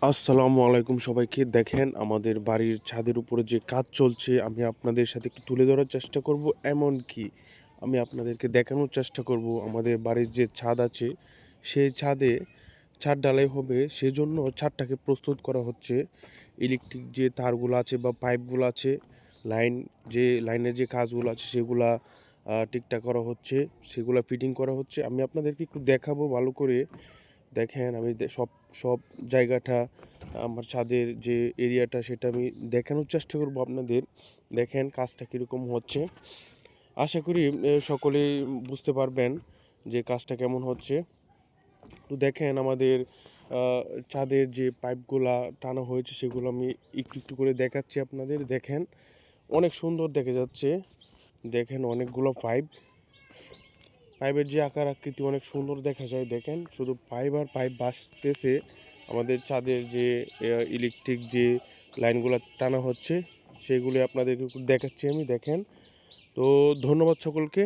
আসসালামু আলাইকুম সবাইকে। দেখেন আমাদের বাড়ির ছাদের উপরে যে কাজ চলছে আমি আপনাদের সাথে একটু তুলে ধরার চেষ্টা করব। এমনকি আমি আপনাদেরকে দেখানোর চেষ্টা করব আমাদের বাড়ির যে ছাদ আছে সেই ছাদে ছাদ ঢালাই হবে, সেজন্য ছাদটাকে প্রস্তুত করা হচ্ছে। ইলেকট্রিক যে তারগুলো আছে বা পাইপগুলো আছে, লাইন যে লাইনের যে কাজগুলো আছে সেগুলা ঠিকঠাক করা হচ্ছে, সেগুলা ফিটিং করা হচ্ছে। আমি আপনাদেরকে একটু দেখাবো ভালো করে। দেখেন আমি সব সব জায়গাটা, আমার ছাদের যে এরিয়াটা সেটা আমি দেখানোর চেষ্টা করব আপনাদের। দেখেন কাজটা কীরকম হচ্ছে। আশা করি সকলেই বুঝতে পারবেন যে কাজটা কেমন হচ্ছে। তো দেখেন আমাদের ছাদের যে পাইপগুলা টানা হয়েছে সেগুলো আমি একটু একটু করে দেখাচ্ছি আপনাদের। দেখেন অনেক সুন্দর দেখা যাচ্ছে। দেখেন অনেকগুলো পাইপ, পাইপের যে আকার আকৃতি অনেক সুন্দর দেখা যায়। দেখেন শুধু পাইপ আর পাইপ ভাসতেছে। আমাদের ছাদের যে ইলেকট্রিক যে লাইনগুলো টানা হচ্ছে সেগুলি আপনাদেরকে একটু দেখাচ্ছি আমি। দেখেন, তো ধন্যবাদ সকলকে।